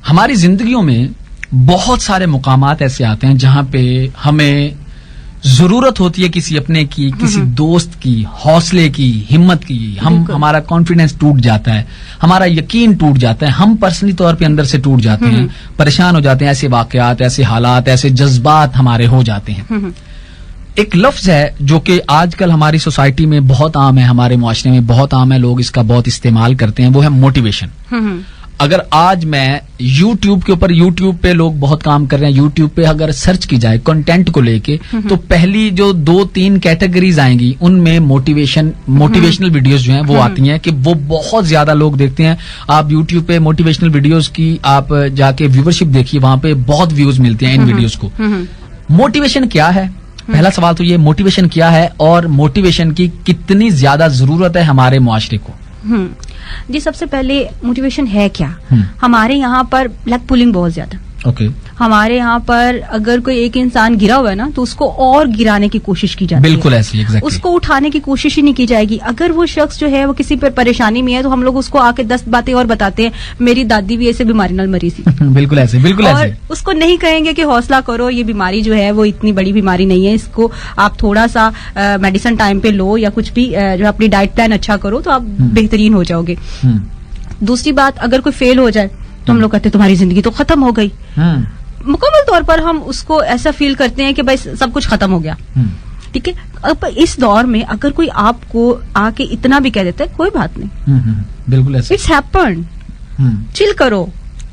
हमारी जिंदगियों में बहुत सारे मुकामात ऐसे आते हैं जहां पे हमें जरूरत होती है किसी अपने की, किसी दोस्त की, हौसले की, हिम्मत की। हमारा कॉन्फिडेंस टूट जाता है, हमारा यकीन टूट जाता है, हम पर्सनली तौर पे अंदर से टूट जाते हैं, परेशान हो जाते हैं। ऐसे वाकयात, ऐसे हालात, ऐसे जज्बात हमारे हो जाते हैं। एक लफ्ज है जो कि आजकल हमारी सोसाइटी में बहुत आम है, हमारे मुआशरे में बहुत आम है, लोग इसका बहुत इस्तेमाल करते हैं, वो है मोटिवेशन। अगर आज मैं YouTube के ऊपर, YouTube पे लोग बहुत काम कर रहे हैं, YouTube पे अगर सर्च की जाए कंटेंट को लेके, तो पहली जो 2-3 कैटेगरीज आएंगी उनमें मोटिवेशनल वीडियोस जो हैं वो आती हैं, कि वो बहुत ज्यादा लोग देखते हैं। आप YouTube पे मोटिवेशनल वीडियोस की आप जाके व्यूवरशिप देखिए, वहां पे बहुत व्यूज मिलते हैं इन वीडियोस को। मोटिवेशन क्या है? पहला सवाल तो ये, मोटिवेशन क्या है और मोटिवेशन की कितनी ज्यादा जरूरत है हमारे मुआशरे को? जी, सबसे पहले मोटिवेशन है क्या? हमारे यहाँ पर ब्लैक पुलिंग बहुत ज्यादा। ओके। हमारे यहाँ पर अगर कोई एक इंसान गिरा हुआ है ना, तो उसको और गिराने की कोशिश की जाती है। बिल्कुल ऐसी, एग्जैक्टली। उसको उठाने की कोशिश ही नहीं की जाएगी। अगर वो शख्स जो है वो किसी पर परेशानी में है, तो हम लोग उसको आके 10 बातें और बताते हैं, मेरी दादी भी ऐसे बीमारी नाल मरी थी। बिल्कुल ऐसे, बिल्कुल ऐसे। और उसको नहीं कहेंगे कि हौसला करो, ये बीमारी जो है वो इतनी बड़ी बीमारी नहीं है, इसको आप थोड़ा सा मेडिसिन टाइम पे लो, या कुछ भी जो अपनी डाइट प्लान अच्छा करो तो आप बेहतरीन हो जाओगे। दूसरी बात, अगर कोई फेल हो जाए तो हम लोग कहते हैं तुम्हारी जिंदगी तो खत्म हो गई। मुकम्मल तौर पर हम उसको ऐसा फील करते हैं कि भाई सब कुछ खत्म हो गया। ठीक है। अब इस दौर में अगर कोई आपको आके इतना भी कह देता है, कोई बात नहीं, बिल्कुल ऐसे, इट्स हैपेंड, चिल करो,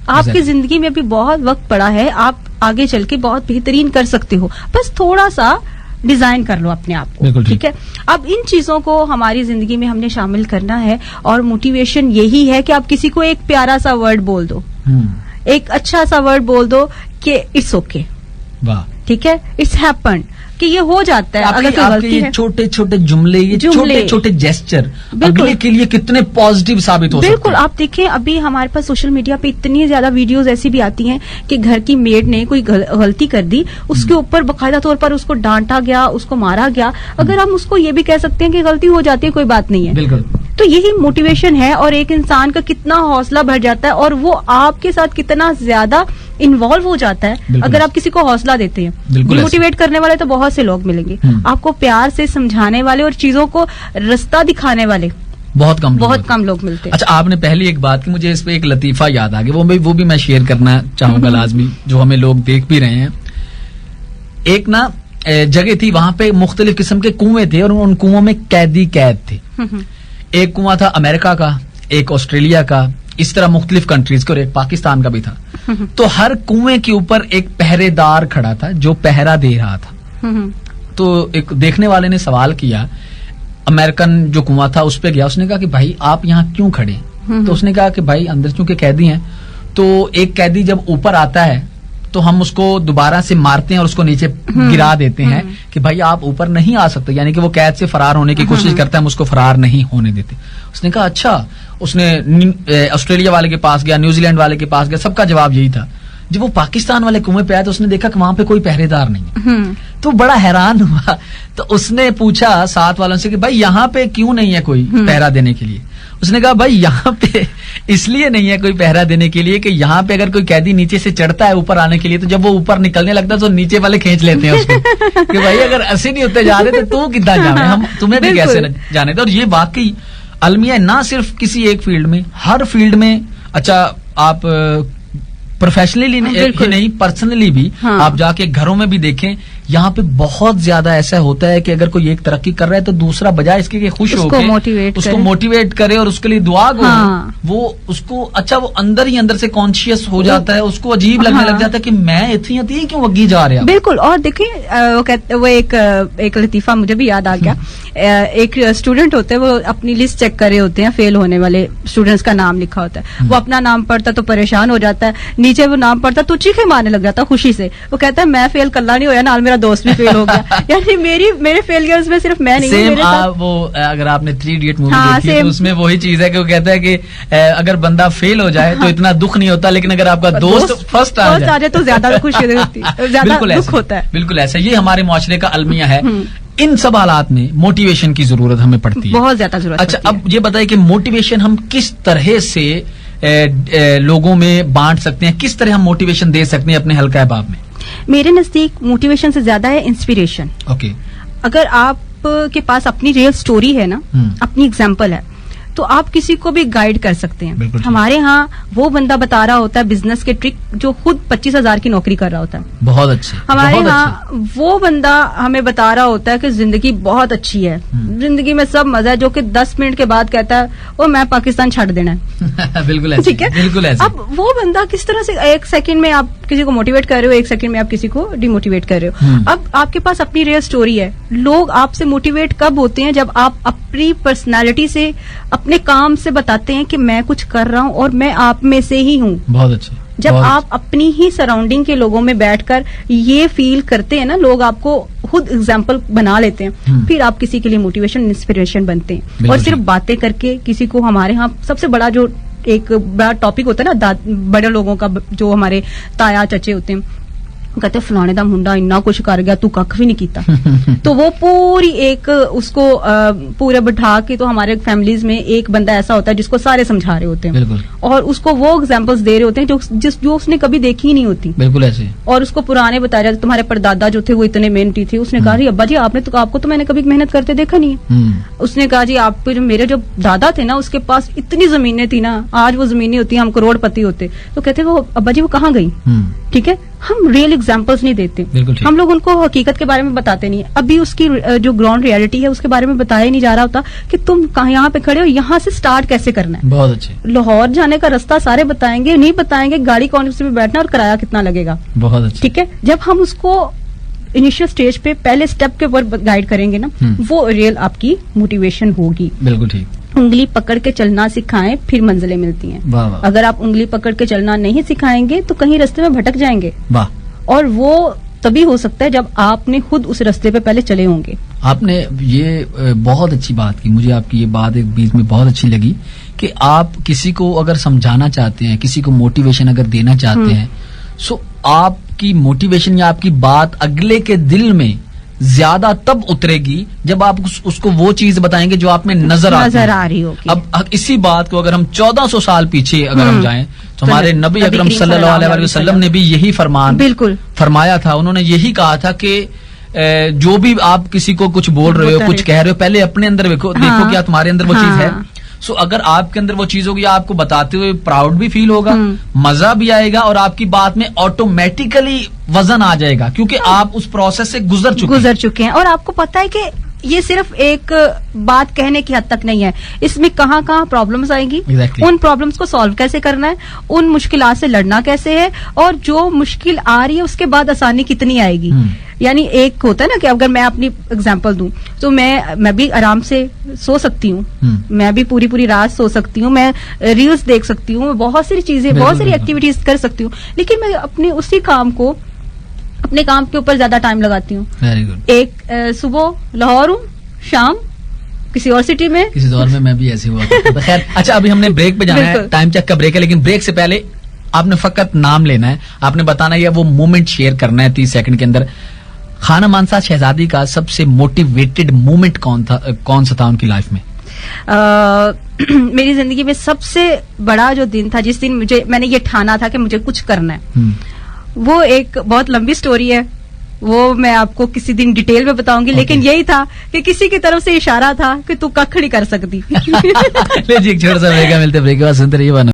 आपकी जिंदगी में अभी बहुत वक्त पड़ा है, आप आगे चल के बहुत बेहतरीन कर सकते हो, बस थोड़ा सा डिजाइन कर लो अपने आप को। ठीक है। अब इन चीजों को हमारी जिंदगी में हमने शामिल करना है, और मोटिवेशन यही है कि आप किसी को एक प्यारा सा वर्ड बोल दो, एक अच्छा सा वर्ड बोल दो कि इट्स ओके। वाह। ठीक है, इट्स हैपेंड, कि ये हो जाता है। अगर कोई गलती है, छोटे छोटे जुमले, ये छोटे छोटे जेस्चर अगले के लिए कितने पॉजिटिव साबित हो सकते हैं। बिल्कुल। आप देखें, अभी हमारे पास सोशल मीडिया पे इतनी ज्यादा वीडियोस ऐसी भी आती हैं कि घर की मेड ने कोई गलती कर दी, उसके ऊपर बाकायदा तौर पर उसको डांटा गया, उसको मारा गया। अगर हम उसको ये भी कह सकते हैं कि गलती हो जाती है, कोई बात नहीं है। बिल्कुल। तो यही मोटिवेशन है, और एक इंसान का कितना हौसला बढ़ जाता है, और वो आपके साथ कितना ज्यादा इन्वॉल्व हो जाता है अगर आप किसी को हौसला देते हैं। मोटिवेट करने वाले तो बहुत से लोग मिलेंगे, आपको प्यार से समझाने वाले और चीजों को रास्ता दिखाने वाले बहुत कम लोग मिलते हैं। अच्छा, आपने पहली एक बात की, मुझे इस पे एक लतीफा याद आ गया, वो भी मैं शेयर करना चाहूंगा लाजमी, जो हमें लोग देख भी रहे हैं। एक ना जगह थी, वहां पे मुख्तलिफ किस्म के कुएं थे, और उन कुओं में कैद थे। एक कुआं था अमेरिका का, एक ऑस्ट्रेलिया का, इस तरह मुख्तलिफ कंट्रीज के, और एक पाकिस्तान का भी था। तो हर कुएं के ऊपर एक पहरेदार खड़ा था जो पहरा दे रहा था। तो एक देखने वाले ने सवाल किया, अमेरिकन जो कुआं था उस पे गया, उसने कहा कि भाई आप यहाँ क्यों खड़े? तो उसने कहा कि भाई अंदर चूंकि कैदी हैं, तो एक कैदी जब ऊपर आता है तो हम उसको दोबारा से मारते हैं और उसको नीचे गिरा देते हैं कि भाई आप ऊपर नहीं आ सकते, यानी कि वो कैद से फरार होने की कोशिश करता है, हम उसको फरार नहीं होने देते। उसने कहा अच्छा। उसने ऑस्ट्रेलिया वाले के पास गया, न्यूजीलैंड वाले के पास गया, सबका जवाब यही था। जब वो पाकिस्तान वाले कुएं पे आया तो उसने देखा कि वहां पे कोई पहरेदार नहीं है, तो बड़ा हैरान हुआ। तो उसने पूछा साथ वालों से कि भाई यहाँ पे क्यों नहीं है कोई पहरा देने के लिए? उसने कहा भाई यहाँ पे इसलिए नहीं है कोई पहरा देने के लिए कि यहाँ पे अगर कोई कैदी नीचे से चढ़ता है ऊपर आने के लिए, तो जब वो ऊपर निकलने लगता है तो नीचे वाले खींच लेते हैं उसको कि भाई अगर ऐसे नहीं होते जा रहे तो कितना जाने, हम तुम्हें भी कैसे जाने थे। और ये वाकई अलमिया ना सिर्फ किसी एक फील्ड में, हर फील्ड में। अच्छा, आप प्रोफेशनली नहीं, पर्सनली भी आप जाके घरों में भी देखें, यहाँ पे बहुत ज्यादा ऐसा होता है कि अगर कोई एक तरक्की कर रहा है तो दूसरा बजाय इसके कि खुश होकर उसको मोटिवेट करे और उसके लिए दुआ करो, वो उसको अच्छा वो अंदर ही अंदर से कॉन्शियस हो जाता है, उसको अजीब लगने लग जाता है कि मैं इतनी क्यों वगी जा रहा हूँ। बिल्कुल। और देखिए वो एक लतीफा मुझे भी याद आ गया। एक स्टूडेंट होते हैं, वो अपनी लिस्ट चेक कर रहे होते हैं, फेल होने वाले स्टूडेंट्स का नाम लिखा होता है। वो अपना नाम पढ़ता तो परेशान हो जाता है, नीचे वो नाम पढ़ता तो चीखे मारने लग जाता खुशी से। वो कहता है मैं फेल कल्ला नहीं होया, नाल मेरा दोस्त भी फेल हो गया। यानी मेरे फेलियर्स में सिर्फ मैं नहीं हूं। वो अगर आपने 3 इडियट मूवी देखी है तो उसमें वही चीज है कि वो कहता है कि अगर बंदा फेल हो जाए तो इतना दुख नहीं होता, लेकिन अगर आपका दोस्त फर्स्ट आ जाए तो ज्यादा खुशी होती है, ज्यादा दुख होता है। बिल्कुल ऐसा, ये हमारे मुआशरे का अलमिया है। इन सब हालात में मोटिवेशन की जरूरत हमें पड़ती है, बहुत ज्यादा जरूरत। अच्छा, अब ये बताइए कि मोटिवेशन हम किस तरह से लोगों में बांट सकते हैं? किस तरह हम मोटिवेशन दे सकते हैं अपने हल्का अहबाब में? मेरे नजदीक मोटिवेशन से ज्यादा है इंस्पिरेशन। ओके। अगर आप के पास अपनी रियल स्टोरी है ना, अपनी एग्जाम्पल है, तो आप किसी को भी गाइड कर सकते हैं। हमारे यहाँ वो बंदा बता रहा होता है बिजनेस के ट्रिक जो खुद 25,000 की नौकरी कर रहा होता है। बहुत अच्छे। हमारे यहाँ वो बंदा हमें बता रहा होता है कि जिंदगी बहुत अच्छी है, जिंदगी में सब मजा है, जो कि 10 मिनट के बाद कहता है वो मैं पाकिस्तान छाड़ देना है। बिल्कुल ऐसे, ठीक है, बिल्कुल ऐसे। अब वो बंदा किस तरह से 1 सेकंड में आप किसी को मोटिवेट कर रहे हो, 1 सेकंड में आप किसी को डिमोटिवेट कर रहे हो। अब आपके पास अपनी रियल स्टोरी है। लोग आपसे मोटिवेट कब होते हैं? जब आप अपनी पर्सनालिटी से, अपने काम से बताते हैं कि मैं कुछ कर रहा हूँ और मैं आप में से ही हूँ। बहुत अच्छे। जब आप अपनी ही सराउंडिंग के लोगों में बैठकर ये फील करते हैं ना, लोग आपको खुद एग्जाम्पल बना लेते हैं, फिर आप किसी के लिए मोटिवेशन, इंस्पिरेशन बनते हैं। और सिर्फ बातें करके किसी को, हमारे यहाँ सबसे बड़ा जो एक बड़ा टॉपिक होता है ना, बड़े लोगों का, जो हमारे ताया चचे होते हैं, कहते फलाने दा मुंडा इन्ना कुछ कर गया, तू कख भी नहीं कीता। तो वो पूरी एक उसको पूरे बिठा के, तो हमारे फैमिलीज में एक बंदा ऐसा होता है जिसको सारे समझा रहे होते हैं और उसको वो एग्जांपल्स दे रहे होते हैं जो उसने कभी देखी ही नहीं होती। बिल्कुल ऐसे। और उसको पुराने बताया जाता, तुम्हारे परदादा जो थे वो इतने मेहनती थे। उसने कहा जी अब्बा जी आपको तो मैंने कभी मेहनत करते देखा नहीं है। उसने कहा जी आपके मेरे जो दादा थे ना, उसके पास इतनी जमीनें थी ना, आज वो जमीनें होती, हम करोड़पति होते। तो कहते वो अब्बा जी वो कहाँ गई? ठीक है, हम रियल एग्जांपल्स नहीं देते, हम लोग उनको हकीकत के बारे में बताते नहीं। अभी उसकी जो ग्राउंड रियलिटी है उसके बारे में बताया नहीं जा रहा होता कि तुम कहाँ यहाँ पे खड़े हो, यहाँ से स्टार्ट कैसे करना है। बहुत अच्छे। लाहौर जाने का रास्ता सारे बताएंगे, नहीं बताएंगे गाड़ी कौन सी में बैठना और किराया कितना लगेगा। बहुत अच्छे। ठीक है, जब हम उसको इनिशियल स्टेज पे पहले स्टेप के ऊपर गाइड करेंगे ना, वो रियल आपकी मोटिवेशन होगी। बिल्कुल ठीक। उंगली पकड़ के चलना सिखाएं, फिर मंजिलें मिलती हैं। वाह वाह। अगर आप उंगली पकड़ के चलना नहीं सिखाएंगे तो कहीं रास्ते में भटक जाएंगे। वाह। और वो तभी हो सकता है जब आपने खुद उस रास्ते पे पहले चले होंगे। आपने ये बहुत अच्छी बात की, मुझे आपकी ये बात एक बीच में बहुत अच्छी लगी कि आप किसी को अगर समझाना चाहते हैं, किसी को मोटिवेशन अगर देना चाहते हैं, सो आपकी मोटिवेशन या आपकी बात अगले के दिल में ज्यादा तब उतरेगी जब आप उसको वो चीज बताएंगे जो आप में नजर आ रही होगी। अब इसी बात को अगर हम 1400 साल पीछे अगर हम जाएं तो हमारे नबी अकरम सल्लल्लाहु अलैहि वसल्लम ने भी यही फरमान बिल्कुल फरमाया था। उन्होंने यही कहा था कि जो भी आप किसी को कुछ बोल रहे हो, कुछ कह रहे हो, पहले अपने अंदर देखो क्या तुम्हारे अंदर वो चीज है। सो अगर आपके अंदर वो चीज होगी, आपको बताते हुए प्राउड भी फील होगा, मजा भी आएगा और आपकी बात में ऑटोमेटिकली वजन आ जाएगा, क्योंकि आप उस प्रोसेस से गुजर चुके हैं। और आपको पता है कि ये सिर्फ एक बात कहने की हद तक नहीं है, इसमें कहाँ कहाँ प्रॉब्लम्स आएंगी, उन प्रॉब्लम्स को सॉल्व कैसे करना है, उन मुश्किलात से लड़ना कैसे है, और जो मुश्किल आ रही है उसके बाद आसानी कितनी आएगी। यानी एक होता है ना कि अगर मैं अपनी एग्जांपल दूं तो मैं भी आराम से सो सकती हूँ, मैं भी पूरी रात सो सकती हूँ, मैं रील्स देख सकती हूँ, बहुत सारी चीजें, बहुत सारी एक्टिविटीज कर सकती हूँ, लेकिन मैं अपने उसी काम को, अपने काम के ऊपर ज्यादा टाइम लगाती हूँ। Very good. एक सुबह लाहौर हूँ, शाम किसी और सिटी में, किसी दौर में मैं भी ऐसे हुआ था। खैर, अच्छा अभी हमने ब्रेक पे जाना है, टाइम चेक का ब्रेक है, लेकिन ब्रेक से पहले आपने फकत नाम लेना है, आपने बताना है, वो मोमेंट शेयर करना है 30 सेकंड के अंदर। खाना मानसा शहजादी का सबसे मोटिवेटेड मोमेंट कौन सा था उनकी लाइफ में? मेरी जिंदगी में सबसे बड़ा जो दिन था, जिस दिन मैंने ये ठाना था कि मुझे कुछ करना है, वो एक बहुत लंबी स्टोरी है, वो मैं आपको किसी दिन डिटेल में बताऊंगी। लेकिन यही था कि किसी की तरफ से इशारा था कि तू कख नहीं कर सकती। एक छोटा सा ब्रेक, मिलते ब्रेक के बाद सुनते रहिए।